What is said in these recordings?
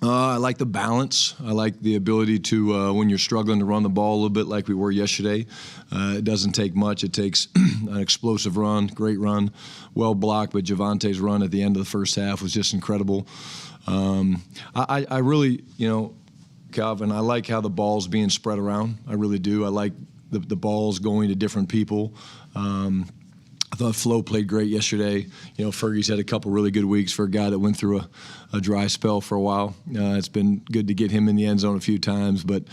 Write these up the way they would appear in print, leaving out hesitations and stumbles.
I like the balance. I like the ability to, when you're struggling to run the ball a little bit like we were yesterday, it doesn't take much. It takes an explosive run, great run, well blocked, but Javante's run at the end of the first half was just incredible. I really, Calvin, I like how the ball's being spread around. I really do. I like the ball's going to different people. I thought Flo played great yesterday. Fergie's had a couple really good weeks for a guy that went through a dry spell for a while. It's been good to get him in the end zone a few times. But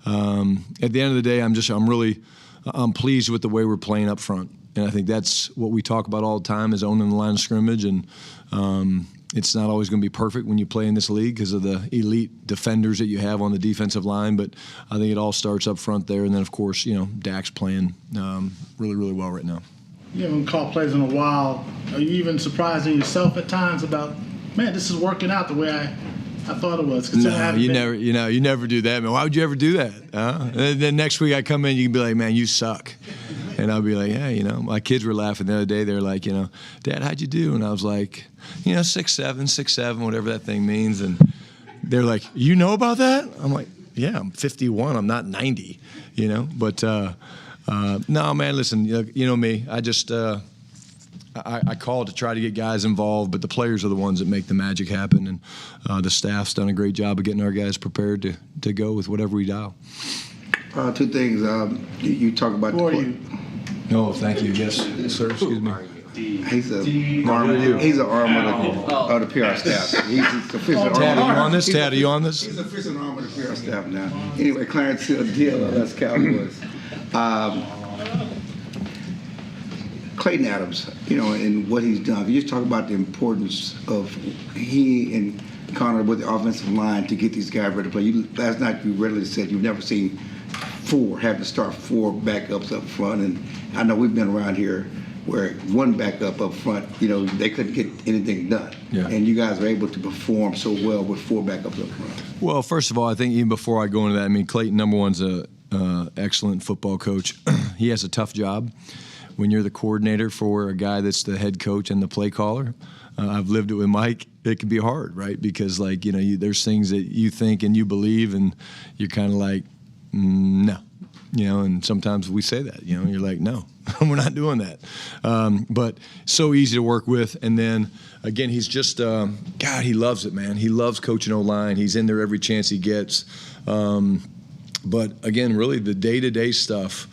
at the end of the day, I'm pleased with the way we're playing up front. And I think that's what we talk about all the time is owning the line of scrimmage. And it's not always going to be perfect when you play in this league because of the elite defenders that you have on the defensive line. But I think it all starts up front there. And then, of course, Dak's playing really, really well right now. You haven't called plays in a while. Are you even surprising yourself at times about, man, this is working out the way I thought it was? No, you never do that, man. Why would you ever do that? And then next week I come in, you can be like, man, you suck. And I'll be like, yeah, my kids were laughing the other day. They're like, Dad, how'd you do? And I was like, 6'7", whatever that thing means. And they're like, you know about that? I'm like, yeah, I'm 51. I'm not 90, But no, man, listen, you know me. I just I call to try to get guys involved, but the players are the ones that make the magic happen. And the staff's done a great job of getting our guys prepared to go with whatever we dial. Two things. You talk about Who are you? Oh, thank you. Yes, sir. Excuse me. He's an arm of the PR staff. He's official Tad, arm. are you on this? Tad, are you on this? He's official arm of the PR staff now. Anyway, Clarence Hill, deal with us Cowboys. Clayton Adams, and what he's done. You just talk about the importance of he and Connor with the offensive line to get these guys ready to play. Last night you readily said you've never seen have to start four backups up front, and I know we've been around here where one backup up front, they couldn't get anything done. Yeah. And you guys are able to perform so well with four backups up front. Well, first of all, I think even before I go into that, Clayton, number one's a excellent football coach. He has a tough job. When you're the coordinator for a guy that's the head coach and the play caller, I've lived it with Mike. It can be hard, right? Because there's things that you think and you believe, and you're kind of like, no, And sometimes we say that, you're like, no, we're not doing that. But so easy to work with. And then again, he's just God. He loves it, man. He loves coaching O-line. He's in there every chance he gets. But again, really the day-to-day stuff.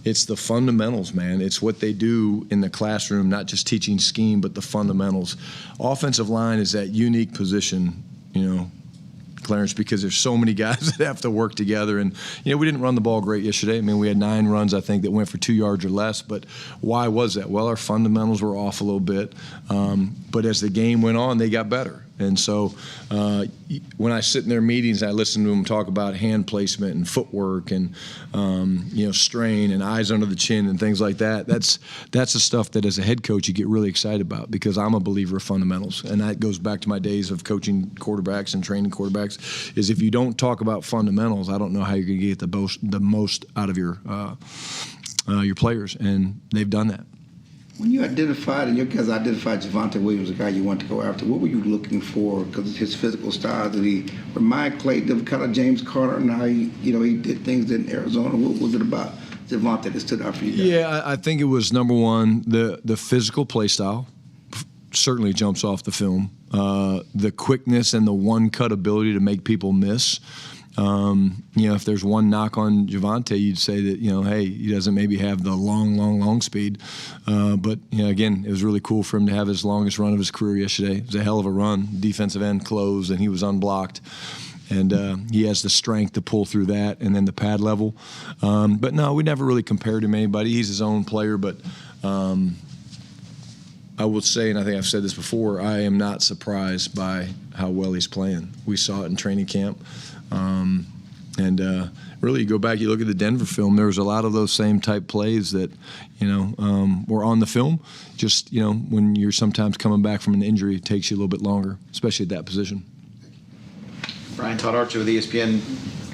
It's the fundamentals, man. It's what they do in the classroom, not just teaching scheme, but the fundamentals. Offensive line is that unique position, Clarence, because there's so many guys that have to work together. And, we didn't run the ball great yesterday. We had 9 runs, I think, that went for 2 yards or less. But why was that? Well, our fundamentals were off a little bit. But as the game went on, they got better. And so when I sit in their meetings, I listen to them talk about hand placement and footwork and, strain and eyes under the chin and things like that. That's the stuff that as a head coach you get really excited about, because I'm a believer of fundamentals. And that goes back to my days of coaching quarterbacks and training quarterbacks, is if you don't talk about fundamentals, I don't know how you're going to get the most out of your players. And they've done that. When you identified, and your guys identified Javonte Williams, the guy you wanted to go after, what were you looking for? Because his physical style, did he remind Clayton of kind of James Carter and how he did things in Arizona? What was it about Javonte that stood out for you guys? Yeah, I think it was, number one, the physical play style certainly jumps off the film. The quickness and the one-cut ability to make people miss. If there's one knock on Javonte, you'd say that, hey, he doesn't maybe have the long speed. But, again, it was really cool for him to have his longest run of his career yesterday. It was a hell of a run. Defensive end closed, and he was unblocked. And he has the strength to pull through that, and then the pad level. But, no, we never really compared him to anybody. He's his own player. But I would say, and I think I've said this before, I am not surprised by how well he's playing. We saw it in training camp. Really, you go back, you look at the Denver film, there was a lot of those same type plays that, were on the film. Just, when you're sometimes coming back from an injury, it takes you a little bit longer, especially at that position. Brian Todd Archer with ESPN.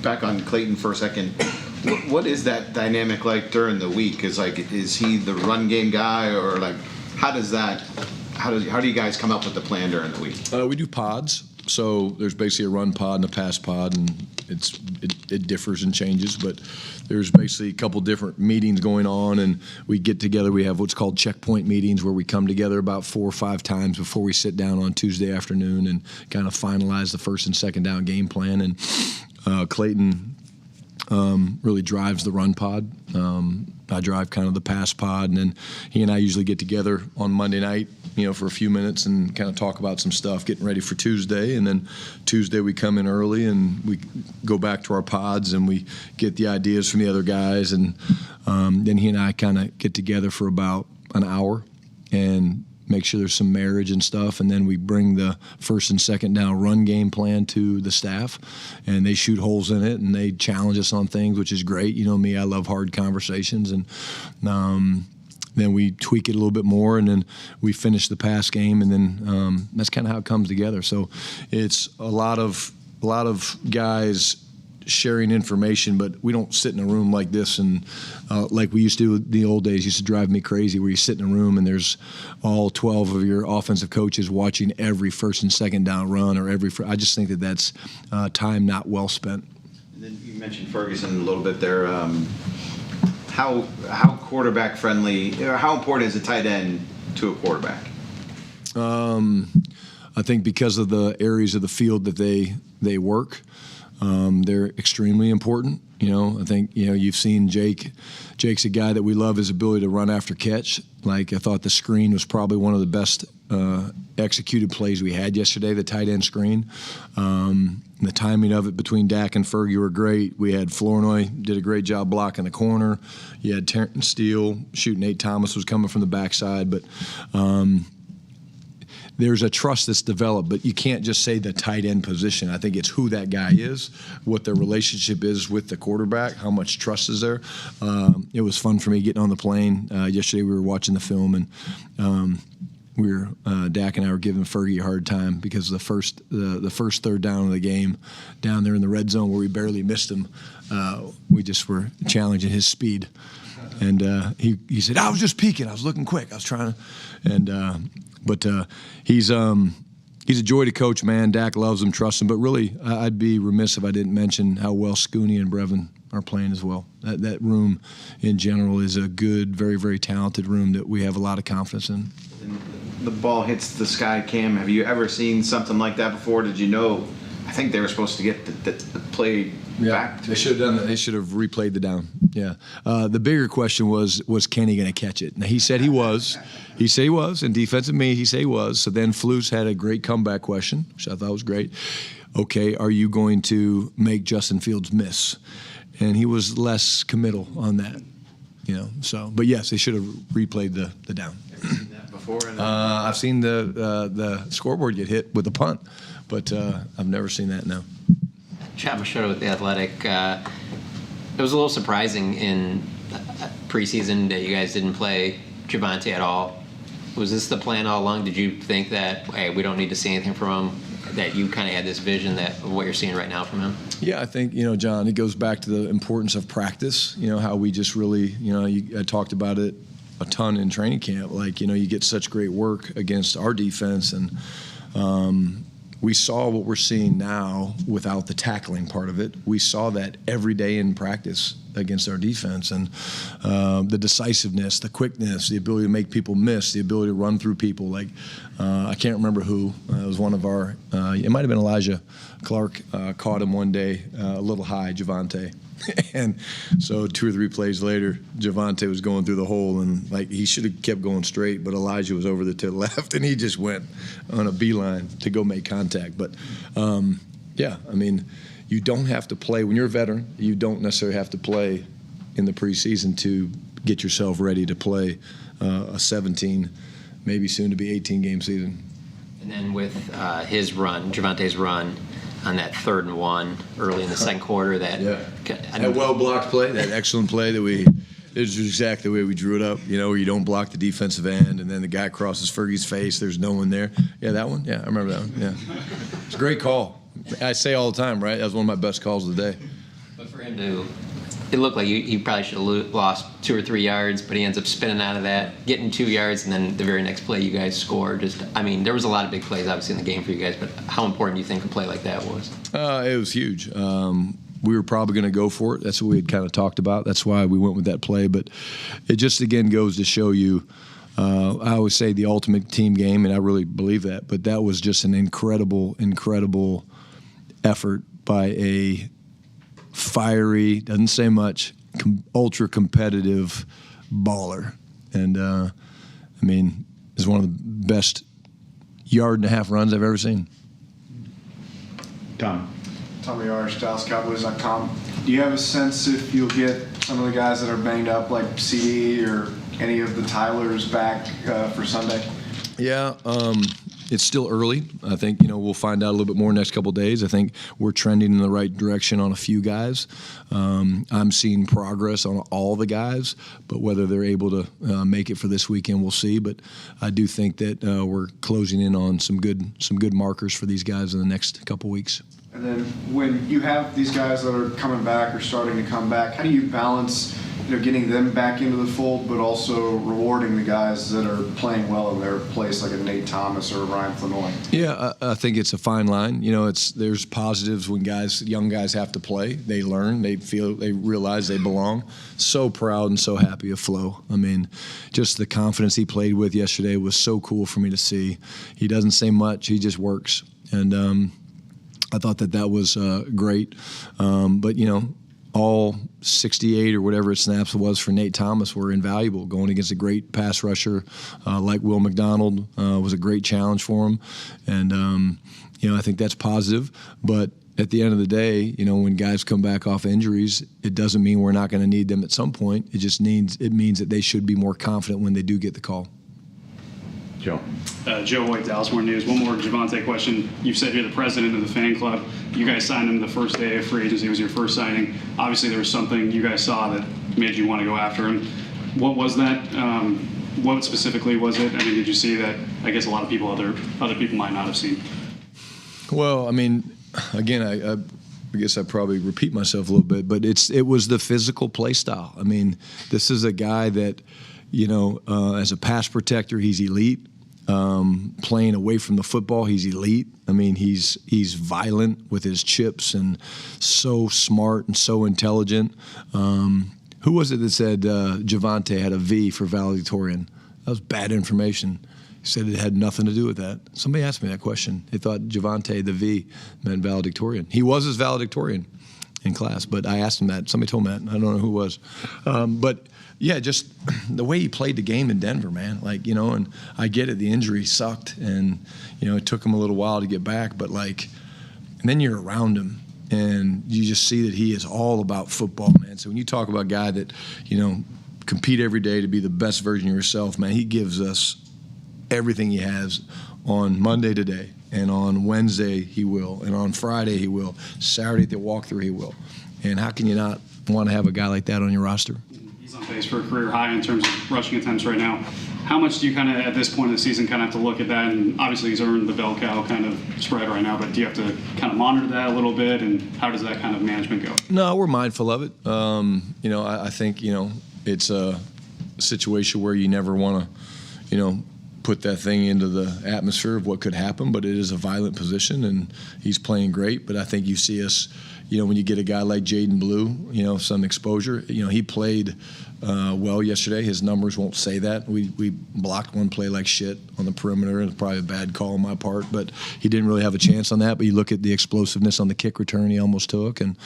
Back on Clayton for a second. What is that dynamic like during the week? Is he the run game guy, or how do you guys come up with the plan during the week? We do pods. So there's basically a run pod and a pass pod, and it differs and changes, but there's basically a couple different meetings going on, and we get together. We have what's called checkpoint meetings where we come together about 4 or 5 times before we sit down on Tuesday afternoon and kind of finalize the first and second down game plan. And Clayton really drives the run pod. I drive kind of the pass pod, and then he and I usually get together on Monday night, for a few minutes and kind of talk about some stuff, getting ready for Tuesday. And then Tuesday we come in early and we go back to our pods and we get the ideas from the other guys. And then he and I kind of get together for about an hour and make sure there's some marriage and stuff, and then we bring the first and second down run game plan to the staff, and they shoot holes in it, and they challenge us on things, which is great. You know me, I love hard conversations, and then we tweak it a little bit more, and then we finish the pass game, and then that's kind of how it comes together. So it's a lot of guys sharing information, but we don't sit in a room like this and like we used to in the old days. Used to drive me crazy where you sit in a room and there's all 12 of your offensive coaches watching every first and second down run or I just think that that's time not well spent. And then you mentioned Ferguson a little bit there. How quarterback friendly, or how important is a tight end to a quarterback? I think because of the areas of the field that they work, they're extremely important. I think, you've seen Jake. Jake's a guy that we love his ability to run after catch. Like, I thought the screen was probably one of the best executed plays we had yesterday, the tight end screen. The timing of it between Dak and Fergie were great. We had Flournoy did a great job blocking the corner. You had Terrence Steele shooting. Nate Thomas was coming from the backside. But there's a trust that's developed, but you can't just say the tight end position. I think it's who that guy is, what their relationship is with the quarterback, how much trust is there. It was fun for me getting on the plane. Yesterday we were watching the film, and Dak and I were giving Fergie a hard time because the first third down of the game down there in the red zone where we barely missed him, we just were challenging his speed. And he said, I was just peeking. I was looking quick. I was trying to. And but he's a joy to coach, man. Dak loves him, trusts him. But really, I'd be remiss if I didn't mention how well Scooney and Brevin are playing as well. That room in general is a good, very, very talented room that we have a lot of confidence in. And the ball hits the sky, Cam. Have you ever seen something like that before? Did you know? I think they were supposed to get the play back. They should have done that. They should have replayed the down. Yeah. The bigger question was Kenny going to catch it? Now, he said he was. He said he was. And defensive me, he said he was. So then Flus had a great comeback question, which I thought was great. Okay, are you going to make Justin Fields miss? And he was less committal on that. So. But yes, they should have replayed the down. Have you seen that before? I've seen the scoreboard get hit with a punt, but I've never seen that now. Chad Machado with The Athletic. It was a little surprising in preseason that you guys didn't play Javonte at all. Was this the plan all along? Did you think that, hey, we don't need to see anything from him, that you kind of had this vision of what you're seeing right now from him? Yeah, I think, John, it goes back to the importance of practice, how we just really, I talked about it a ton in training camp. Like, you get such great work against our defense, and we saw what we're seeing now without the tackling part of it. We saw that every day in practice against our defense, and the decisiveness, the quickness, the ability to make people miss, the ability to run through people. Like, I can't remember who. It was one of our, it might have been Elijah Clark, caught him one day a little high, Javonte. And so 2 or 3 plays later, Javonte was going through the hole, and like he should have kept going straight, but Elijah was over to the left, and he just went on a beeline to go make contact. But yeah, I mean, you don't have to play when you're a veteran. You don't necessarily have to play in the preseason to get yourself ready to play a 17, maybe soon to be 18 game season. And then with his run, Javonte's run, on that 3rd and 1 early in the second quarter, that well blocked play, that excellent play that it was exactly the way we drew it up, where you don't block the defensive end and then the guy crosses Fergie's face, there's no one there. Yeah, that one? Yeah, I remember that one. Yeah. It's a great call. I say all the time, right? That was one of my best calls of the day. But for him to it looked like he probably should have lost 2 or 3 yards, but he ends up spinning out of that, getting 2 yards, and then the very next play you guys score. There was a lot of big plays obviously in the game for you guys, but how important do you think a play like that was? It was huge. We were probably going to go for it. That's what we had kind of talked about. That's why we went with that play. But it just, again, goes to show you, I always say the ultimate team game, and I really believe that. But that was just an incredible, incredible effort by a fiery, doesn't say much, ultra competitive baller. And, it's one of the best 1.5 runs I've ever seen. Tom. Tommy Arsh, DallasCowboys.com. Do you have a sense if you'll get some of the guys that are banged up, like CD or any of the Tylers, back for Sunday? Yeah, it's still early. I think, we'll find out a little bit more next couple of days. I think we're trending in the right direction on a few guys. I'm seeing progress on all the guys, but whether they're able to make it for this weekend, we'll see. But I do think that we're closing in on some good markers for these guys in the next couple weeks. And then when you have these guys that are coming back or starting to come back, how do you balance, getting them back into the fold, but also rewarding the guys that are playing well in their place, like a Nate Thomas or a Ryan Flanoy? Yeah, I think it's a fine line. There's positives when young guys have to play. They learn, they realize they belong. So proud and so happy of Flo. Just the confidence he played with yesterday was so cool for me to see. He doesn't say much, he just works. And I thought that was great. But, all 68 or whatever snaps it was for Nate Thomas were invaluable. Going against a great pass rusher like Will McDonald was a great challenge for him. And, I think that's positive. But at the end of the day, when guys come back off injuries, it doesn't mean we're not going to need them at some point. It means that they should be more confident when they do get the call. Joe. Joe White, Dallas Morning News. One more Javonte question. You said you're the president of the fan club. You guys signed him the first day of free agency. It was your first signing. Obviously, there was something you guys saw that made you want to go after him. What was that? What specifically was it? Did you see that? I guess a lot of people, other people might not have seen. Well, again, I guess I probably repeat myself a little bit, but it was the physical play style. This is a guy that, as a pass protector, he's elite. Playing away from the football, he's elite. He's violent with his chips and so smart and so intelligent. Who was it that said Javonte had a V for valedictorian? That was bad information. He said it had nothing to do with that. Somebody asked me that question. They thought Javonte, the V, meant valedictorian. He was his valedictorian in class, but I asked him that. Somebody told me that. I don't know who it was. But yeah, just the way he played the game in Denver, man. And I get it, the injury sucked, and it took him a little while to get back. But and then you're around him, and you just see that he is all about football, man. So when you talk about a guy that compete every day to be the best version of yourself, man, he gives us everything he has on Monday today, and on Wednesday he will, and on Friday he will, Saturday at the walkthrough he will. And how can you not want to have a guy like that on your roster? He's on pace for a career high in terms of rushing attempts right now. How much do you kind of, at this point of the season, kind of have to look at that? And obviously he's earned the bell cow kind of spread right now, but do you have to kind of monitor that a little bit, and how does that kind of management go? No, we're mindful of it. I think, it's a situation where you never want to, put that thing into the atmosphere of what could happen, but it is a violent position, and he's playing great. But I think you see us, when you get a guy like Jaden Blue, some exposure. He played well yesterday. His numbers won't say that. We blocked one play like shit on the perimeter. It was probably a bad call on my part, but he didn't really have a chance on that. But you look at the explosiveness on the kick return he almost took, and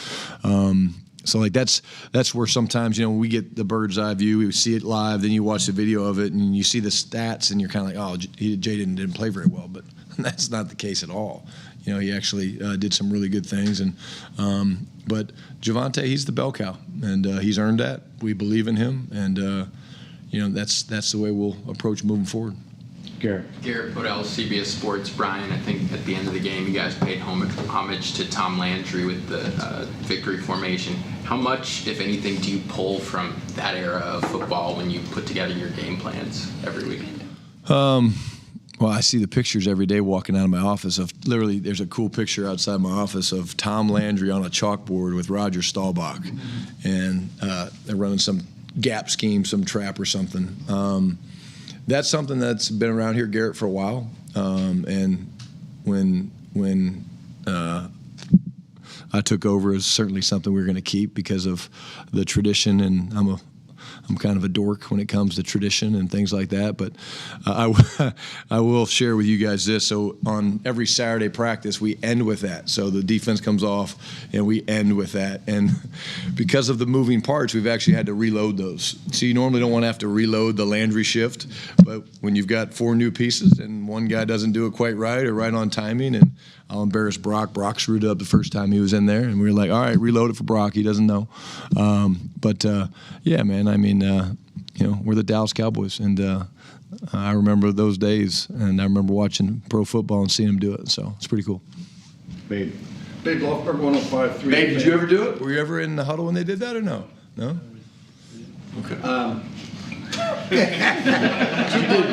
so that's where sometimes we get the bird's eye view. We see it live, then you watch the video of it, and you see the stats, and you're kind of like, oh, Jaden didn't play very well, but that's not the case at all. He actually did some really good things, and but Javonte, he's the bell cow, and he's earned that. We believe in him, and that's the way we'll approach moving forward. Garrett Podell, CBS Sports. Brian, I think at the end of the game, you guys paid homage to Tom Landry with the victory formation. How much, if anything, do you pull from that era of football when you put together your game plans every weekend? Well, I see the pictures every day walking out of my office of literally. There's a cool picture outside my office of Tom Landry on a chalkboard with Roger Staubach, and they're running some gap scheme, some trap or something. That's something that's been around here, Garrett, for a while. And when I took over, is certainly something we're going to keep because of the tradition, and I'm kind of a dork when it comes to tradition and things like that. But I will share with you guys this. So on every Saturday practice, we end with that. So the defense comes off, and we end with that. And because of the moving parts, we've actually had to reload those. So you normally don't want to have to reload the Landry shift, but when you've got 4 new pieces and one guy doesn't do it quite right or right on timing, and I'll embarrass Brock. Brock screwed up the first time he was in there, and we were like, all right, reload it for Brock. He doesn't know. Yeah, man, I mean, we're the Dallas Cowboys, and I remember those days, and I remember watching pro football and seeing them do it, so it's pretty cool. Babe. Babe Lofberg, 105.3. Babe, did you ever do it? Were you ever in the huddle when they did that or no? No? Okay.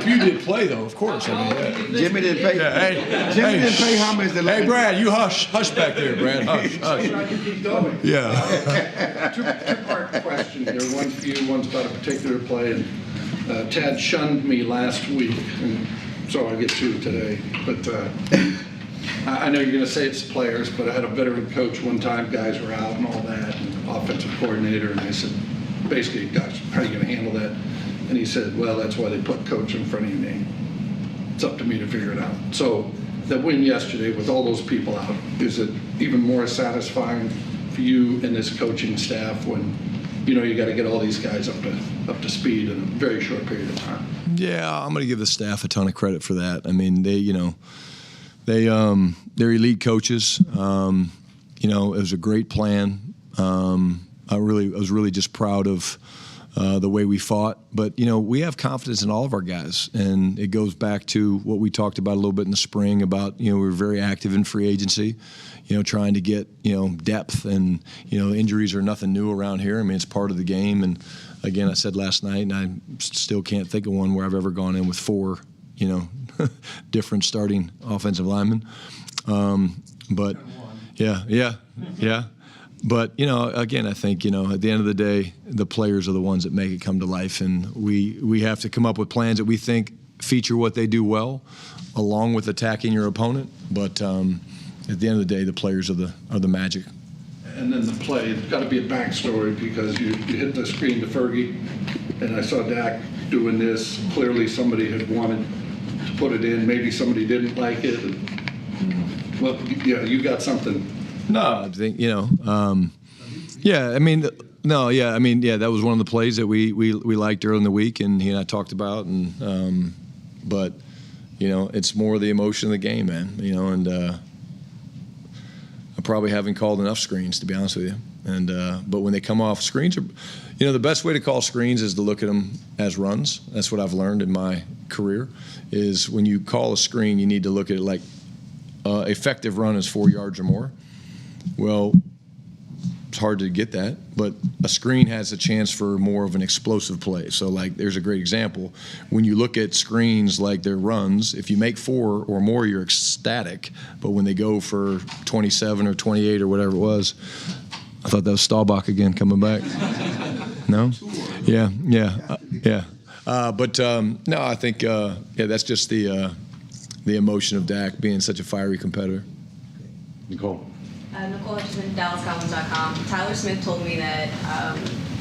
You did play, though, of course. I mean, yeah. Jimmy didn't pay. Yeah, Jimmy didn't pay homage to Hey, Brad, you hush back there, Brad. Hush. I can keep going. Yeah. Two-part question here. One for you, one's about a particular play. And Tad shunned me last week, and so I get to today. But I know you're going to say it's players, but I had a veteran coach one time. Guys were out and all that, and offensive coordinator, and I said, basically, gosh, how are you going to handle that? And he said, well, that's why they put coach in front of your name. It's up to me to figure it out. So the win yesterday with all those people out, is it even more satisfying for you and this coaching staff when you got to get all these guys up to speed in a very short period of time? Yeah, I'm going to give the staff a ton of credit for that. I mean, they're elite coaches. It was a great plan. I was really just proud of the way we fought. But, we have confidence in all of our guys. And it goes back to what we talked about a little bit in the spring about, we were very active in free agency, trying to get, depth. And, injuries are nothing new around here. I mean, it's part of the game. And, again, I said last night, and I still can't think of one where I've ever gone in with 4, different starting offensive linemen. But, yeah. But, again, I think, at the end of the day, the players are the ones that make it come to life. And we have to come up with plans that we think feature what they do well, along with attacking your opponent. But at the end of the day, the players are the magic. And then the play, it's got to be a backstory because you hit the screen to Fergie, and I saw Dak doing this. Clearly somebody had wanted to put it in. Maybe somebody didn't like it. Well, yeah, you got something. No, I think, that was one of the plays that we liked early in the week, and he and I talked about, and but it's more the emotion of the game, man. And I probably haven't called enough screens, to be honest with you. And but when they come off, screens are, the best way to call screens is to look at them as runs. That's what I've learned in my career. Is when you call a screen, you need to look at it like effective run is 4 yards or more. Well, it's hard to get that, but a screen has a chance for more of an explosive play. So, there's a great example. When you look at screens like their runs, if you make 4 or more, you're ecstatic. But when they go for 27 or 28 or whatever it was, I thought that was Staubach again coming back. No? Yeah. No, I think, that's just the emotion of Dak being such a fiery competitor. Nicole. Nicole Hutchinson, DallasCowboys.com. Tyler Smith told me that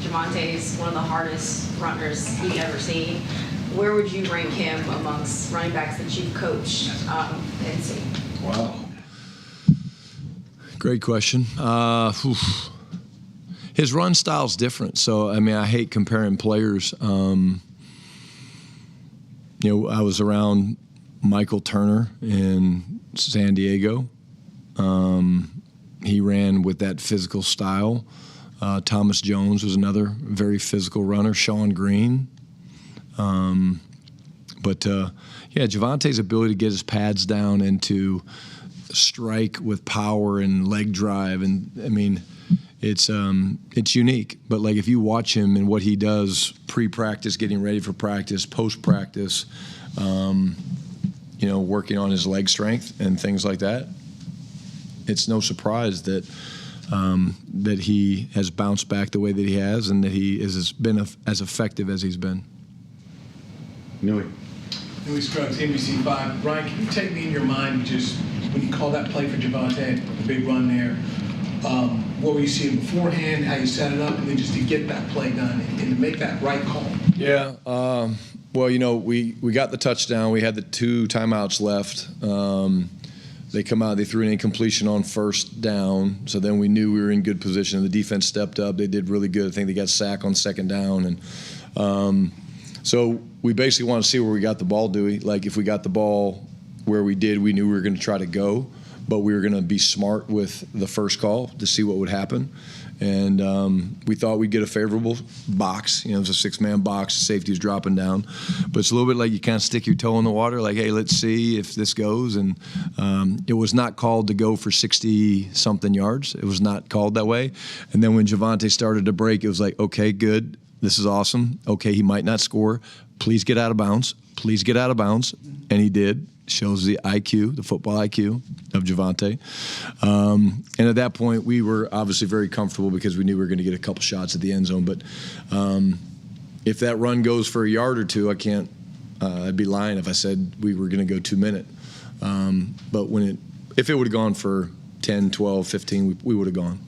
Javonte is one of the hardest runners he's ever seen. Where would you rank him amongst running backs that you've coached and seen? Wow. Great question. His run style's different. So, I hate comparing players. I was around Michael Turner in San Diego. He ran with that physical style. Thomas Jones was another very physical runner. Sean Green. Javonte's ability to get his pads down and to strike with power and leg drive, and it's unique. But if you watch him and what he does pre-practice, getting ready for practice, post-practice, working on his leg strength and things like that, it's no surprise that that he has bounced back the way that he has, and that he has been as effective as he's been. Newy. Louis Scruggs, NBC5. Brian, can you take me in your mind just when you call that play for Javonte, the big run there? What were you seeing beforehand, how you set it up, and then just to get that play done and to make that right call? Yeah. Well, we got the touchdown. We had the 2 timeouts left. They come out, they threw an incompletion on first down, so then we knew we were in good position. The defense stepped up. They did really good. I think they got sacked on second down. And so we basically want to see where we got the ball, Dewey. Like, if we got the ball where we did, we knew we were going to try to go, but we were going to be smart with the first call to see what would happen. And we thought we'd get a favorable box. It was a 6-man box. Safety was dropping down. But it's a little bit like you kind of stick your toe in the water, like, hey, let's see if this goes. And it was not called to go for 60-something yards. It was not called that way. And then when Javonte started to break, it was like, okay, good. This is awesome. Okay, he might not score. Please get out of bounds. Please get out of bounds. And he did. Shows the IQ, the football IQ of Javonte. And at that point, we were obviously very comfortable because we knew we were going to get a couple shots at the end zone. But if that run goes for a yard or two, I'd be lying if I said we were going to go 2-minute. But if it would have gone for 10, 12, 15, we would have gone.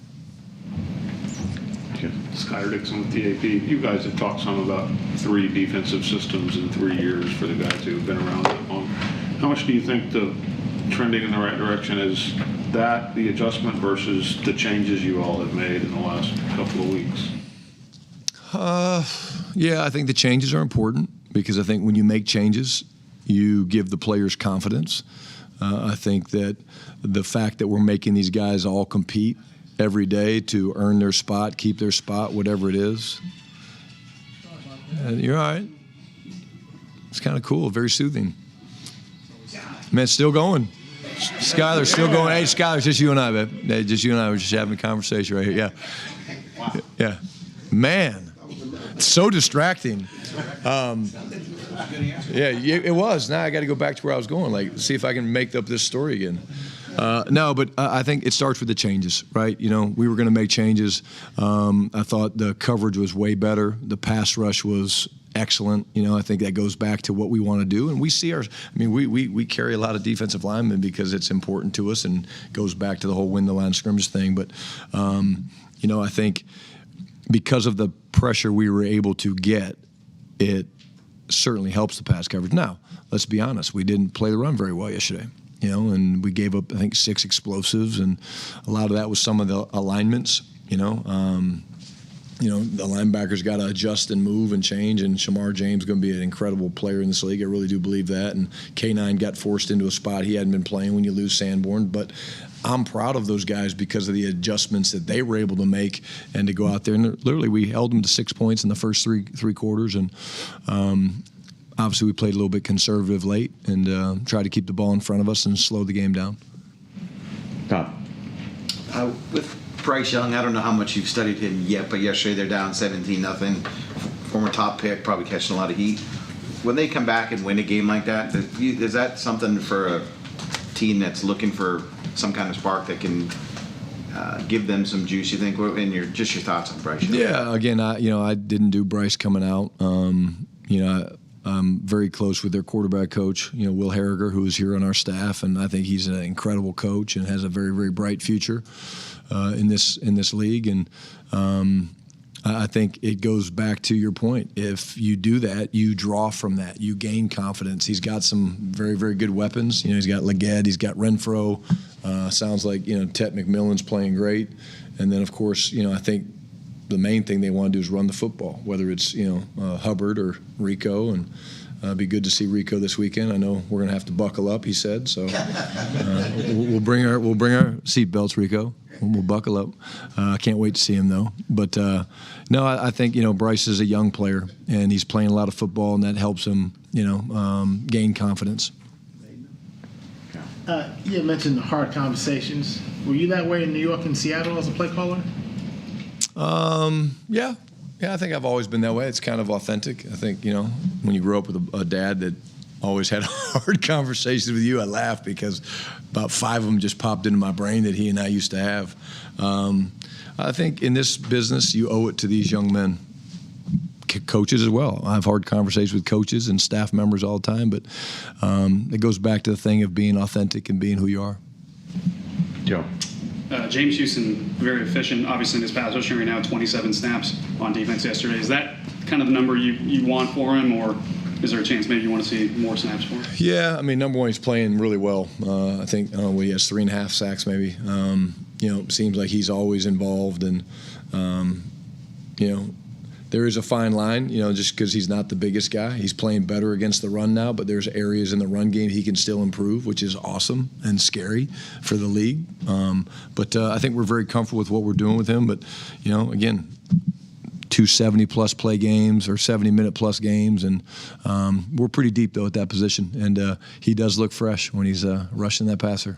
Skyler Dixon with TAP. You guys have talked some about 3 defensive systems in 3 years for the guys who have been around that long. How much do you think the trending in the right direction is, that the adjustment versus the changes you all have made in the last couple of weeks? Yeah, I think the changes are important because I think when you make changes, you give the players confidence. I think that the fact that we're making these guys all compete every day to earn their spot, keep their spot, whatever it is. You're all right. It's kind of cool, very soothing. Man, it's still going. Skyler's still going. Hey, Skyler, it's just you and I, babe. Hey, just you and I were just having a conversation right here. Yeah. Yeah. Man, it's so distracting. Yeah, it was. Now I got to go back to where I was going, like, see if I can make up this story again. No, but I think it starts with the changes, right? We were going to make changes. I thought the coverage was way better. The pass rush was excellent. I think that goes back to what we want to do. And we see we carry a lot of defensive linemen because it's important to us and goes back to the whole win the line of scrimmage thing. But, I think because of the pressure we were able to get, it certainly helps the pass coverage. Now, let's be honest. We didn't play the run very well yesterday. And we gave up, I think, 6 explosives, and a lot of that was some of the alignments. The linebackers got to adjust and move and change, and Shamar James is going to be an incredible player in this league. I really do believe that. And K9 got forced into a spot he hadn't been playing when you lose Sanborn. But I'm proud of those guys because of the adjustments that they were able to make and to go out there. And literally, we held them to 6 points in the first three quarters, and obviously, we played a little bit conservative late and tried to keep the ball in front of us and slow the game down. Tom. With Bryce Young, I don't know how much you've studied him yet, but yesterday they're down 17-0. Former top pick, probably catching a lot of heat. When they come back and win a game like that, is that something for a team that's looking for some kind of spark that can give them some juice, you think? And your thoughts on Bryce Young? Yeah, again, I didn't do Bryce coming out. I'm very close with their quarterback coach, Will Harriger, who is here on our staff, and I think he's an incredible coach and has a very, very bright future in this league. And I think it goes back to your point. If you do that, you draw from that. You gain confidence. He's got some very, very good weapons. He's got Leggett. He's got Renfro. Sounds like, Tet McMillan's playing great. And then, of course, I think the main thing they want to do is run the football, whether it's Hubbard or Rico, and it'd be good to see Rico this weekend. I know we're going to have to buckle up, he said, so we'll bring our seatbelts, Rico. We'll buckle up. I can't wait to see him though. But no, I think Bryce is a young player and he's playing a lot of football, and that helps him gain confidence. You had mentioned the hard conversations. Were you that way in New York and Seattle as a play caller? Yeah, I think I've always been that way. It's kind of authentic. I think, when you grow up with a dad that always had hard conversations with you. I laugh because about 5 of them just popped into my brain that he and I used to have. I think in this business, you owe it to these young men. Coaches as well. I have hard conversations with coaches and staff members all the time, but it goes back to the thing of being authentic and being who you are. Joe. James Houston, very efficient, obviously in his pass rushing right now, 27 snaps on defense yesterday. Is that kind of the number you want for him, or is there a chance maybe you want to see more snaps for him? Yeah, I mean, number one, he's playing really well. I think he has 3.5 sacks maybe. It seems like he's always involved, and there is a fine line, just because he's not the biggest guy. He's playing better against the run now, but there's areas in the run game he can still improve, which is awesome and scary for the league. But I think we're very comfortable with what we're doing with him. But, again, 2 70-plus play games or 70-minute-plus games, and we're pretty deep, though, at that position. And he does look fresh when he's rushing that passer.